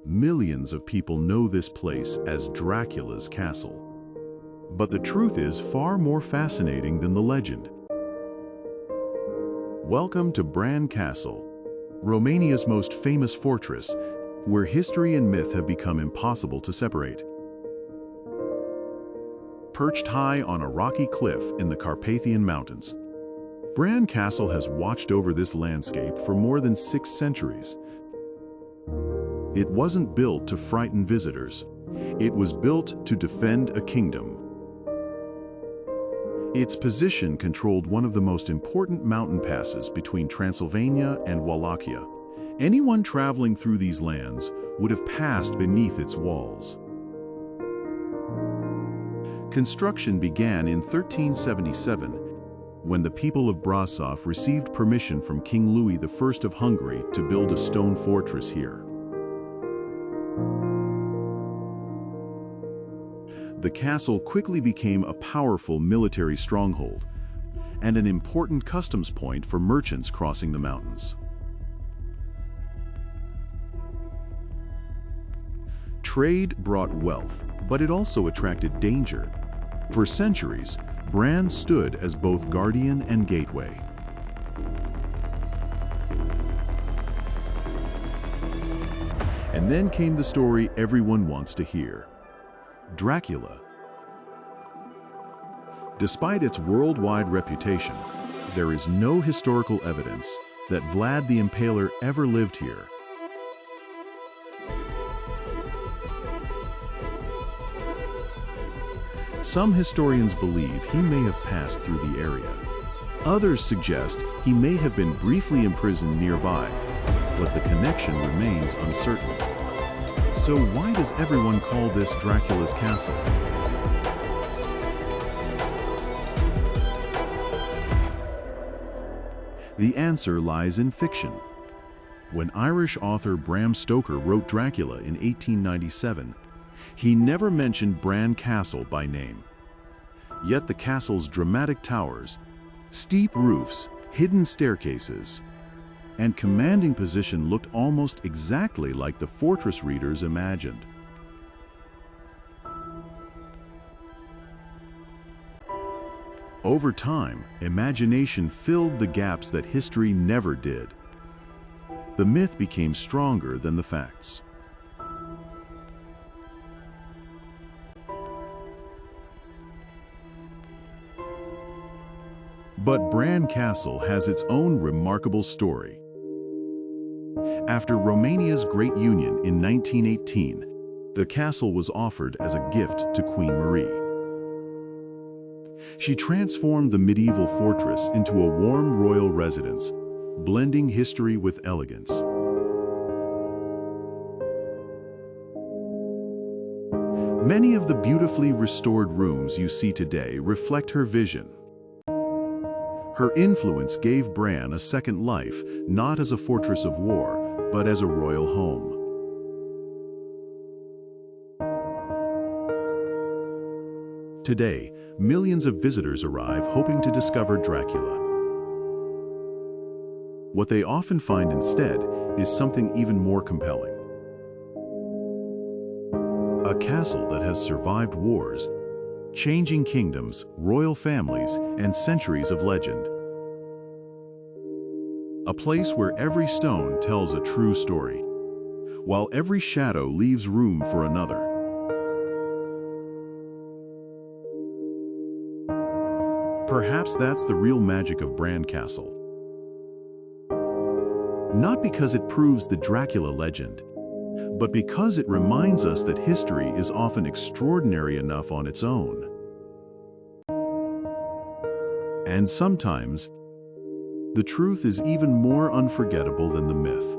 millions of people know this place as Dracula's castle. But the truth is far more fascinating than the legend. Welcome to Bran Castle, Romania's most famous fortress, where history and myth have become impossible to separate. Perched high on a rocky cliff in the Carpathian Mountains, Bran Castle has watched over this landscape for more than 6 centuries. It wasn't built to frighten visitors. It was built to defend a kingdom. Its position controlled one of the most important mountain passes between Transylvania and Wallachia. Anyone traveling through these lands would have passed beneath its walls. Construction began in 1377, when the people of Brașov received permission from King Louis I of Hungary to build a stone fortress here. The castle quickly became a powerful military stronghold and an important customs point for merchants crossing the mountains. Trade brought wealth, but it also attracted danger. For centuries, Bran stood as both guardian and gateway. And then came the story everyone wants to hear: Dracula. Despite its worldwide reputation, there is no historical evidence that Vlad the Impaler ever lived here. Some historians believe he may have passed through the area. Others suggest he may have been briefly imprisoned nearby, but the connection remains uncertain. So why does everyone call this Dracula's castle? The answer lies in fiction. When Irish author Bram Stoker wrote Dracula in 1897, he never mentioned Bran Castle by name. Yet the castle's dramatic towers, steep roofs, hidden staircases, and commanding position looked almost exactly like the fortress readers imagined. Over time, imagination filled the gaps that history never did. The myth became stronger than the facts. But Bran Castle has its own remarkable story. After Romania's Great Union in 1918, the castle was offered as a gift to Queen Marie. She transformed the medieval fortress into a warm royal residence, blending history with elegance. Many of the beautifully restored rooms you see today reflect her vision. Her influence gave Bran a second life, not as a fortress of war, but as a royal home. Today, millions of visitors arrive hoping to discover Dracula. What they often find instead is something even more compelling. A castle that has survived wars, changing kingdoms, royal families, and centuries of legend. A place where every stone tells a true story, while every shadow leaves room for another. Perhaps that's the real magic of Bran Castle. Not because it proves the Dracula legend, but because it reminds us that history is often extraordinary enough on its own. And sometimes, the truth is even more unforgettable than the myth.